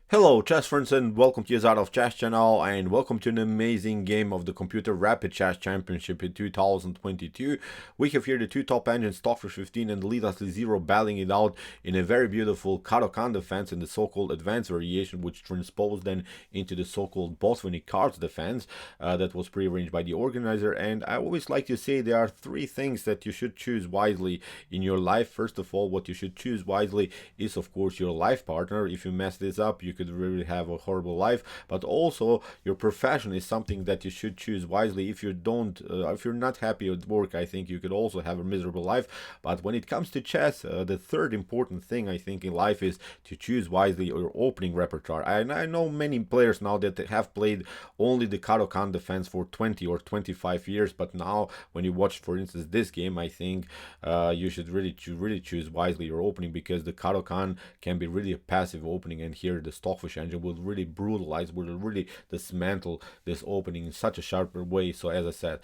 Hello chess friends and welcome to Out of Chess channel and welcome to an amazing game of the Computer Rapid Chess Championship in 2022. We have here the two top engines, Stockfish 15 and Lc0, battling it out in a very beautiful Caro-Kann defense in the so-called advanced variation, which transposed then into the so-called Botvinnik-Carls defense that was prearranged by the organizer. And I always like to say there are three things that you should choose wisely in your life. First of all, what you should choose wisely is of course your life partner. If you mess this up, you could really have a horrible life. But also your profession is something that you should choose wisely. If you don't if you're not happy at work, I think you could also have a miserable life. But when it comes to chess, the third important thing I think in life is to choose wisely your opening repertoire. I know many players now that have played only the Caro-Kann defense for 20 or 25 years, but now when you watch for instance this game, I think you should really choose wisely your opening, because the Caro-Kann can be really a passive opening, and here the Stockfish engine will really brutalize, will really dismantle this opening in such a sharper way. So as I said,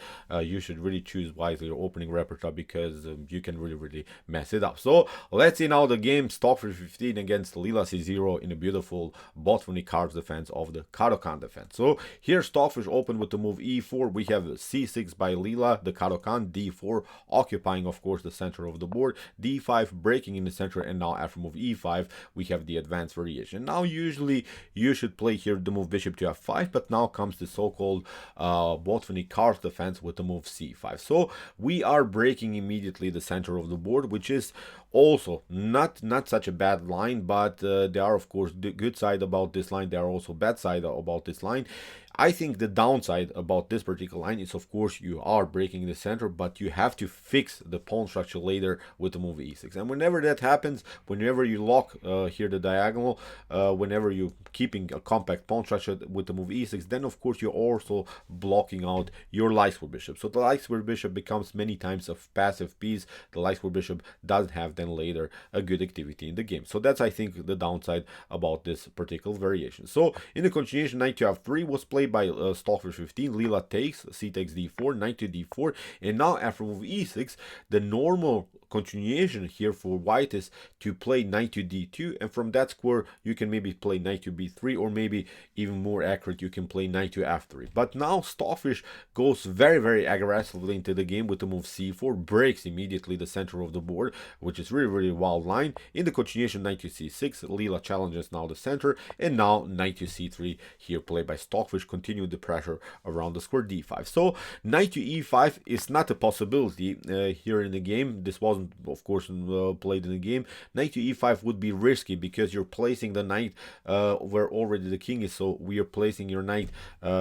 you should really choose wisely your opening repertoire, because you can really mess it up. So let's see now the game. Stockfish 15 against Lc0 in a beautiful Botvinnik-Carls defense of the Caro-Kann defense. So here Stockfish opened with the move e4. We have c6 by Lila, the Caro-Kann, d4 occupying of course the center of the board, d5 breaking in the center, and now after move e5 we have the advanced variation. Now usually you should play here the move bishop to f5, but now comes the so-called Botvinnik-Carls defense with the move c5. So we are breaking immediately the center of the board, which is also not such a bad line, but there are of course the good side about this line, there are also bad side about this line. I think the downside about this particular line is of course you are breaking the center, but you have to fix the pawn structure later with the move e6. And whenever that happens, whenever you lock here the diagonal, whenever you're keeping a compact pawn structure with the move e6, then of course you're also blocking out your light square bishop. So the light square bishop becomes many times a passive piece. The light square bishop doesn't have then later a good activity in the game. So that's I think the downside about this particular variation. So in the continuation, knight to f3 was played by Stockfish 15. Lila takes, c takes d4, knight to d4, and now after move e6, the normal continuation here for white is to play knight to d2, and from that square you can maybe play knight to b3, or maybe even more accurate you can play knight to f3. But now Stockfish goes very aggressively into the game with the move c4, breaks immediately the center of the board, which is really wild line. In the continuation, knight to c6, Lila challenges now the center, and now knight to c3 here played by Stockfish, continue the pressure around the square d5. So knight to e5 is not a possibility here in the game. This wasn't of course played in the game. Knight to e5 would be risky because you're placing the knight where already the king is, so we are placing your knight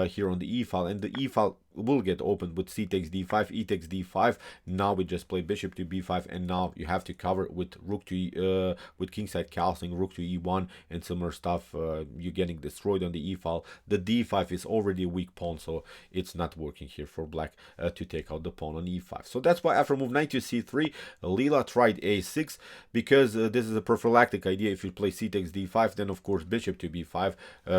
here on the e file, and the e file will get opened with c takes d5, e takes d5. Now we just play bishop to b5, and now you have to cover with rook to with kingside castling, rook to e1 and similar stuff. You're getting destroyed on the e file. The d5 is already a weak pawn, so it's not working here for black to take out the pawn on e5. So that's why after move knight to c3, Lila tried a6, because this is a prophylactic idea. If you play c takes d5, then of course bishop to b5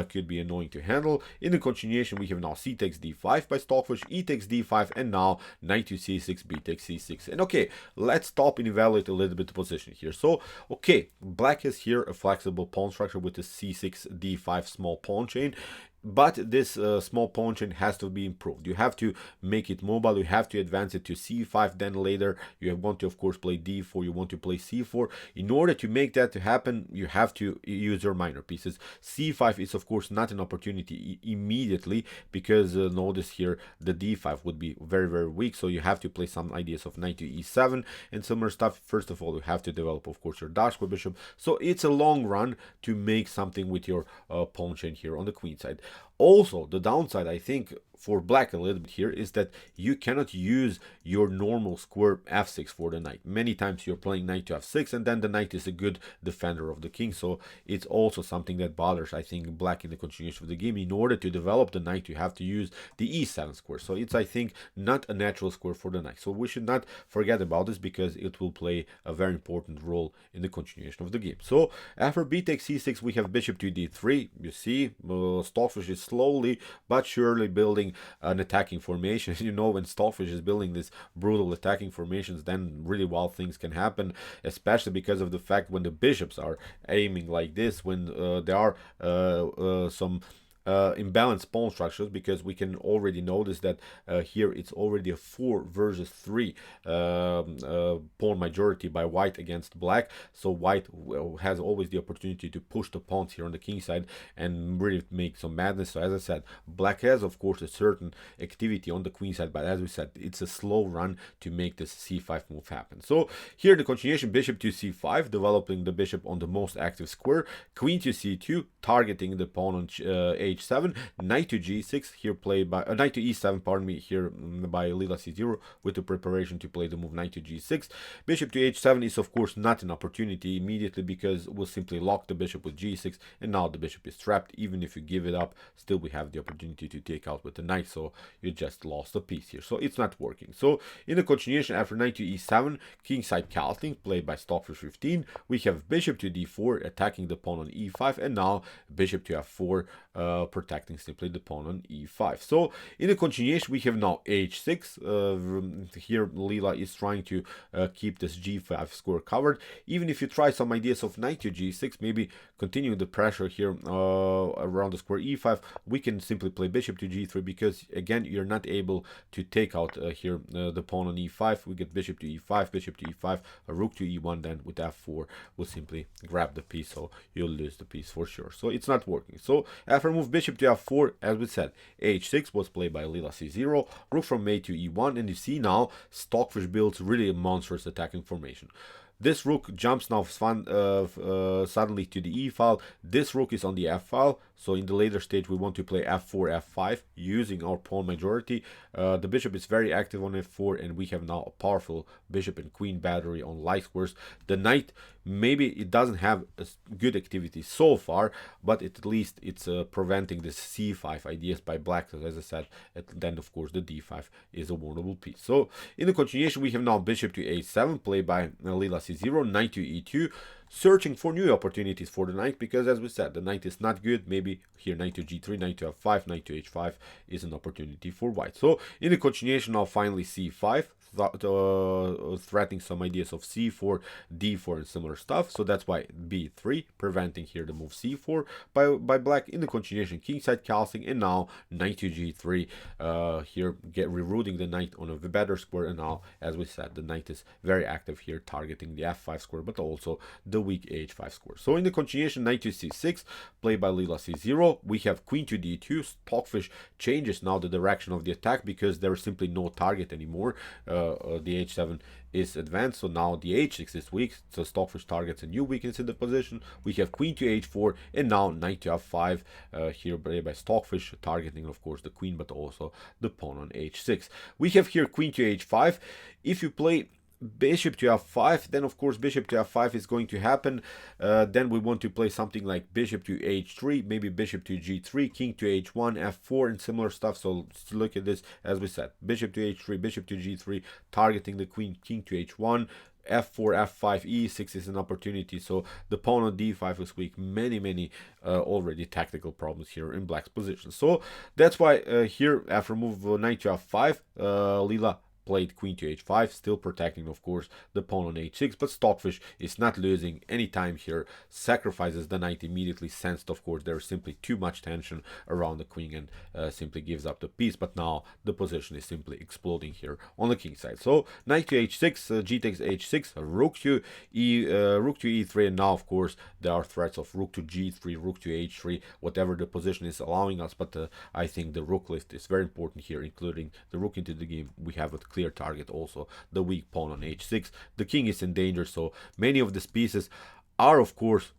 could be annoying to handle. In the continuation, we have now c takes d5 by Stockfish, e takes d5, and now knight to c6, b takes c6. And okay, let's stop and evaluate a little bit the position here. So okay, black has here a flexible pawn structure with the c6 d5 small pawn chain, but this small pawn chain has to be improved. You have to make it mobile, you have to advance it to c5, then later you want to of course play d4, you want to play c4. In order to make that to happen, you have to use your minor pieces. c5 is of course not an opportunity immediately, because notice here the d5 would be very weak, so you have to play some ideas of knight to e7 and similar stuff. First of all, you have to develop of course your dark square bishop, so it's a long run to make something with your pawn chain here on the queen side. Also, the downside I think for black a little bit here is that you cannot use your normal square f6 for the knight. Many times you're playing knight to f6, and then the knight is a good defender of the king, so it's also something that bothers I think black in the continuation of the game. In order to develop the knight, you have to use the e7 square, so it's I think not a natural square for the knight. So we should not forget about this, because it will play a very important role in the continuation of the game. So after b takes c6, we have bishop to d3. You see Stockfish is slowly but surely building building an attacking formation. You know, when Stockfish is building this brutal attacking formations, then really wild things can happen, especially because of the fact when the bishops are aiming like this, when there are some imbalanced pawn structures, because we can already notice that here it's already a 4 versus 3 pawn majority by white against black. So white has always the opportunity to push the pawns here on the king side and really make some madness. So as I said, black has of course a certain activity on the queen side, but as we said, it's a slow run to make this c5 move happen. So here the continuation, bishop to c5, developing the bishop on the most active square, queen to c2, targeting the pawn on h7, knight to g6, here played by knight to e7, pardon me, here by Lila-0, with the preparation to play the move knight to g6. Bishop to h7 is of course not an opportunity immediately, because we'll simply lock the bishop with g6, and now the bishop is trapped. Even if you give it up, still we have the opportunity to take out with the knight, so you just lost a piece here, so it's not working. So in the continuation, after knight to e7, kingside castling played by Stockfish 15, we have bishop to d4, attacking the pawn on e5, and now bishop to f4, protecting simply the pawn on e5. So in the continuation, we have now h6. Here Lila is trying to keep this g5 square covered. Even if you try some ideas of knight to g6, maybe continuing the pressure here around the square e5, we can simply play bishop to g3, because again you're not able to take out here the pawn on e5. We get bishop to e5, bishop to e5, a rook to e1, then with f4 we'll simply grab the piece, so you'll lose the piece for sure. So it's not working. So after move bishop to f4, as we said, h6 was played by Lila-0, rook from a to e1, and you see now Stockfish builds really a monstrous attacking formation. This rook jumps now suddenly to the e file. This rook is on the f file, so in the later stage we want to play f4, f5 using our pawn majority. The bishop is very active on f4, and we have now a powerful bishop and queen battery on light squares. The knight, maybe it doesn't have a good activity so far, but at least it's preventing the c5 ideas by black. So as I said, then of course the d5 is a vulnerable piece. So in the continuation, we have now bishop to a7 played by Lila-0, knight to e2, searching for new opportunities for the knight, because as we said, the knight is not good. Maybe here knight to g3, knight to f5, knight to h5 is an opportunity for white. So in the continuation, now finally c5, threatening some ideas of c4, d4 and similar stuff. So that's why b3, preventing here the move c4 by black. In the continuation, kingside castling, and now knight to g3, here rerouting the knight on a better square. And now, as we said, the knight is very active here, targeting the f5 square, but also the weak h5 square. So in the continuation, knight to c6 played by Lila-0, we have queen to d2. Stockfish changes now the direction of the attack, because there is simply no target anymore. The h7 is advanced, so now the h6 is weak, so Stockfish targets a new weakness in the position. We have queen to h4, and now knight to f5, here played by Stockfish, targeting of course the queen, but also the pawn on h6. We have here queen to h5. If you play bishop to f5, then of course bishop to f5 is going to happen. Then we want to play something like bishop to h3, maybe bishop to g3, king to h1, f4 and similar stuff. So let's look at this. As we said, bishop to h3, bishop to g3, targeting the queen, king to h1, f4, f5, e6 is an opportunity. So the pawn on d5 is weak. Many already tactical problems here in black's position. So that's why here after move knight to f5, Lila played queen to h5, still protecting of course the pawn on h6, but Stockfish is not losing any time here, sacrifices the knight immediately, sensed of course there's simply too much tension around the queen, and simply gives up the piece. But now the position is simply exploding here on the king side. So knight to h6, g takes h6, rook to e3, and now of course there are threats of rook to g3, rook to h3, whatever the position is allowing us. But I think the rook list is very important here, including the rook into the game. We have a clear target, also the weak pawn on h6. The king is in danger, so many of these pieces are of course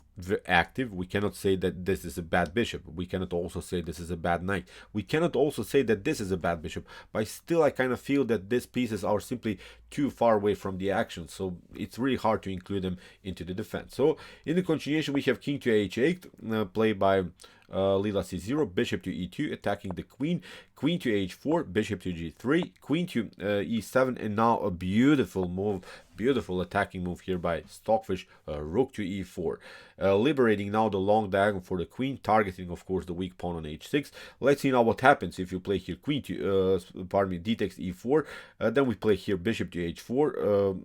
active. We cannot say that this is a bad bishop. We cannot also say this is a bad knight. We cannot also say that this is a bad bishop, but still I kind of feel that these pieces are simply too far away from the action, so it's really hard to include them into the defense. So in the continuation, we have king to h8 played by Lila-0, bishop to e2, attacking the queen queen to h4, bishop to g3, queen to e7, and now a beautiful move, beautiful attacking move here by Stockfish, rook to e4, liberating now the long diagonal for the queen, targeting of course the weak pawn on h6. Let's see now what happens if you play here queen to d takes e4, then we play here bishop to h4,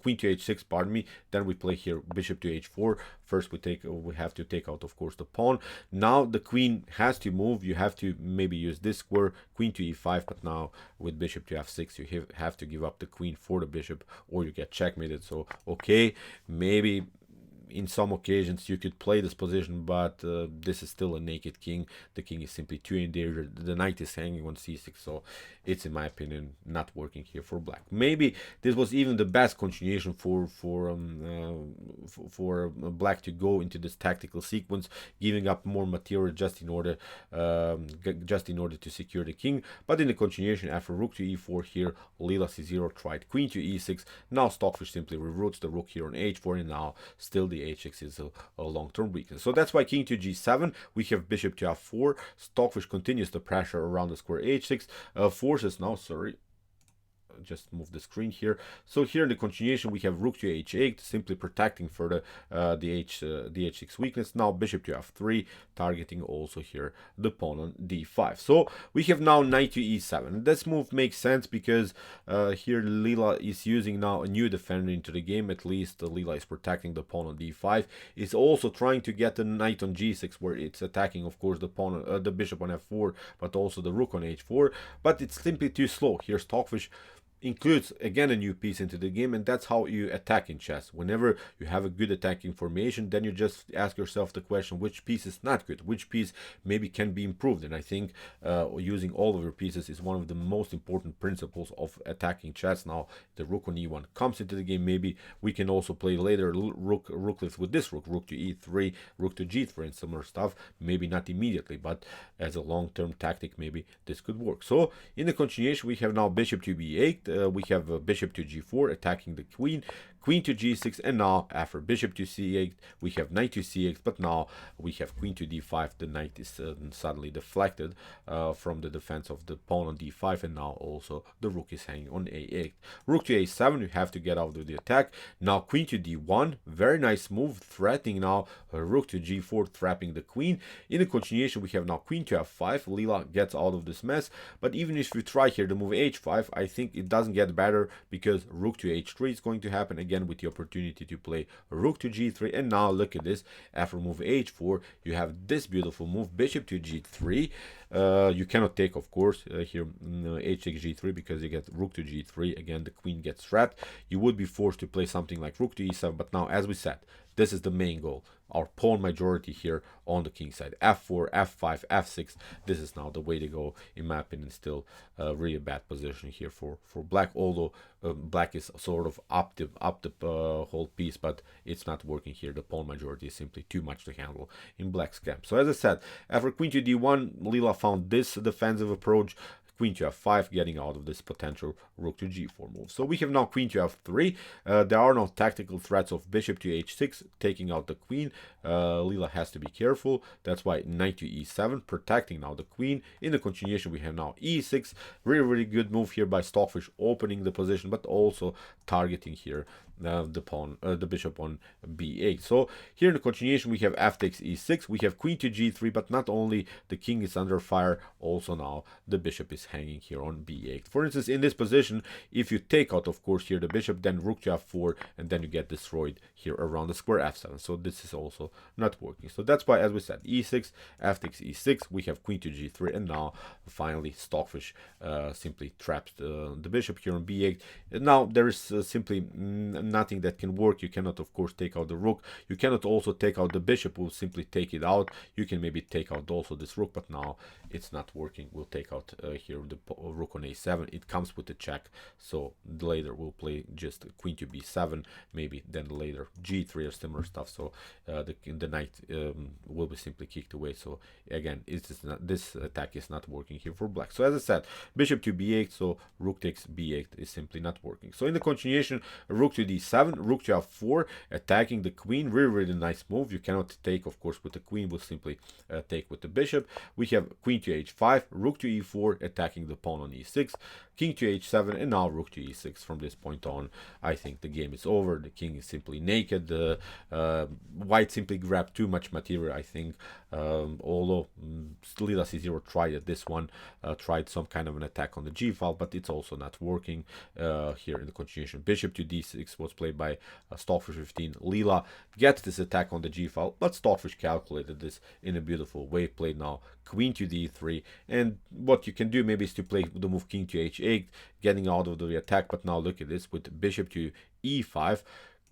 queen to h6, pardon me, then we play here bishop to h4. First we have to take out of course the pawn. Now the queen has to move, you have to maybe use this square, queen to e5, but now with bishop to f6 you have to give up the queen for the bishop or you get checkmated. So okay, maybe in some occasions you could play this position, but this is still a naked king. The king is simply too endangered, the knight is hanging on c6, so it's in my opinion not working here for black. Maybe this was even the best continuation for black to go into this tactical sequence, giving up more material just in order to secure the king. But in the continuation, after rook to e4 here, Lila-0 tried queen to e6. Now Stockfish simply reroutes the rook here on h4, and now still the h6 is a long-term weakness. So that's why king to g7, we have bishop to f4. Stockfish continues the pressure around the square h6, forces now, just move the screen here. So here in the continuation we have rook to h8, simply protecting for the h6 weakness. Now bishop to f3, targeting also here the pawn on d5. So we have now knight to e7. This move makes sense because here Lila is using now a new defender into the game. At least Lila is protecting the pawn on d5. Is also trying to get the knight on g6, where it's attacking of course the pawn, the bishop on f4, but also the rook on h4. But it's simply too slow. Here Stockfish includes again a new piece into the game, and that's how you attack in chess. Whenever you have a good attacking formation, then you just ask yourself the question, which piece is not good, which piece maybe can be improved. And I think using all of your pieces is one of the most important principles of attacking chess. Now the rook on e1 comes into the game. Maybe we can also play later rooklets with this rook to e3, rook to g3 and similar stuff. Maybe not immediately, but as a long-term tactic maybe this could work. So in the continuation we have now bishop to b8, we have bishop to g4 attacking the queen, queen to g6, and now after bishop to c8 we have knight to c8, but now we have queen to d5. The knight is suddenly deflected from the defense of the pawn on d5, and now also the rook is hanging on a8. Rook to a7, you have to get out of the attack. Now queen to d1, very nice move, threatening now rook to g4, trapping the queen. In the continuation we have now queen to f5. Lila gets out of this mess, but even if you try here to move h5, I think it doesn't get better, because rook to h3 is going to happen again with the opportunity to play rook to g3. And now look at this, after move h4 you have this beautiful move, bishop to g3. You cannot take of course here h6 g3, because you get rook to g3. Again the queen gets trapped. You would be forced to play something like rook to e7, but now as we said, this is the main goal, our pawn majority here on the king side. F4, F5, F6, this is now the way to go. In my opinion, still a really bad position here for black, although black is sort of up the whole piece, but it's not working here. The pawn majority is simply too much to handle in black's camp. So as I said, after queen to d1, Lila found this defensive approach, queen to f5, getting out of this potential rook to g4 move. So we have now queen to f3. There are no tactical threats of bishop to h6, taking out the queen. Lila has to be careful. That's why knight to e7, protecting now the queen. In the continuation, we have now e6. Really good move here by Stockfish, opening the position, but also targeting here the bishop on b8. So here in the continuation we have f takes e6, we have queen to g3, but not only the king is under fire, also now the bishop is hanging here on b8. For instance, in this position, if you take out of course here the bishop, then rook to f4, and then you get destroyed here around the square f7. So this is also not working. So that's why, as we said, e6, f takes e6, we have queen to g3, and now finally Stockfish simply traps the bishop here on b8. Now there is simply nothing that can work. You cannot of course take out the rook. You cannot also take out the bishop. We'll simply take it out. You can maybe take out also this rook, but now it's not working. We'll take out here the rook on a7. It comes with a check, so later we'll play just queen to b7, maybe then later g3 or similar stuff. So the knight will be simply kicked away. So again, this attack is not working here for black. So as I said, bishop to b8, so rook takes b8 is simply not working. So in the continuation, rook to d7, g7, rook to f4, attacking the queen. Really nice move. You cannot take, of course, with the queen. We'll simply take with the bishop. We have queen to h5, rook to e4, attacking the pawn on e6, king to h7, and now rook to e6. From this point on, I think the game is over. The king is simply naked. White simply grabbed too much material, I think. Although Lila-C0 tried at this one, tried some kind of an attack on the g file, but it's also not working. Here in the continuation, bishop to d6 was played by Stockfish 15. Lila gets this attack on the g file, but Stockfish calculated this in a beautiful way. Played now queen to d3, and what you can do maybe is to play the move king to h8, getting out of the attack. But now look at this with bishop to e5,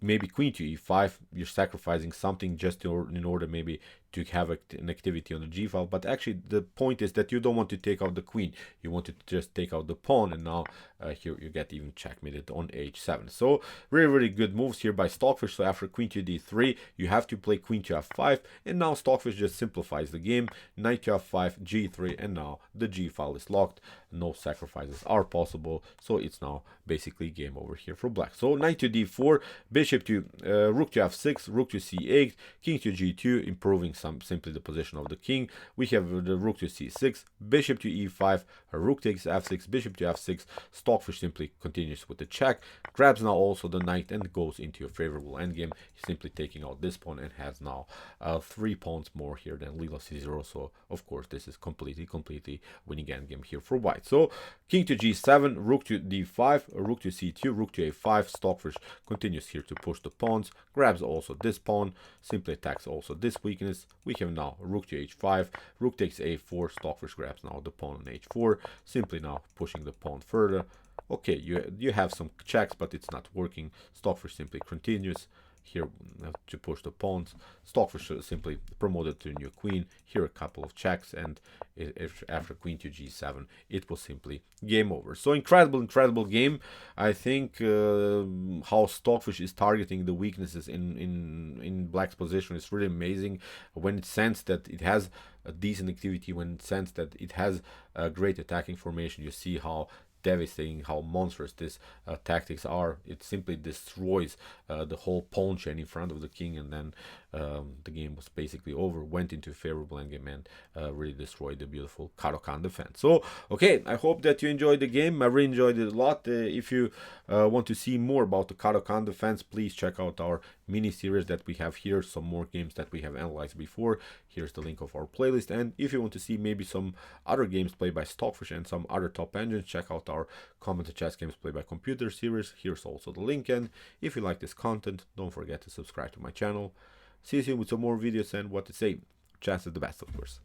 maybe queen to e5. You're sacrificing something just in order maybe to have an activity on the g file, but actually the point is that you don't want to take out the queen, you want to just take out the pawn, and now here you get even checkmated on h7. So really good moves here by Stockfish. So after queen to d3, you have to play queen to f5, and now Stockfish just simplifies the game. Knight to f5, g3, and now the g file is locked. No sacrifices are possible, so it's now basically game over here for black. So knight to d4, bishop to rook to f6, rook to c8, king to g2, improving simply the position of the king. We have the rook to c6, bishop to e5, rook takes f6, bishop to f6. Stockfish simply continues with the check, grabs now also the knight, and goes into a favorable endgame. He's simply taking out this pawn and has now 3 pawns more here than Lila-C0. So of course this is completely winning endgame here for white. So king to g7, rook to d5, rook to c2, rook to a5. Stockfish continues here to push the pawns, grabs also this pawn, simply attacks also this weakness. We have now rook to h5, rook takes a4. Stockfish grabs now the pawn on h4, simply now pushing the pawn further. Okay, you have some checks, but it's not working. Stockfish simply continues here to push the pawns. Stockfish simply promoted to a new queen. Here a couple of checks, and after queen to g7, it was simply game over. So incredible game. I think how Stockfish is targeting the weaknesses in black's position is really amazing. When it senses that it has a decent activity, when it senses that it has a great attacking formation, you see how devastating, how monstrous these tactics are. It simply destroys the whole pawn chain in front of the king, and then the game was basically over, went into a favorable endgame, and really destroyed the beautiful Caro-Kann defense. So okay, I hope that you enjoyed the game. I really enjoyed it a lot. If you want to see more about the Caro-Kann defense, please check out our mini series that we have here, some more games that we have analyzed before. Here's the link of our playlist, and if you want to see maybe some other games played by Stockfish and some other top engines, check out our commented chess games played by computer series. Here's also the link, and if you like this content, don't forget to subscribe to my channel. See you soon with some more videos, and what to say, chess is the best, of course.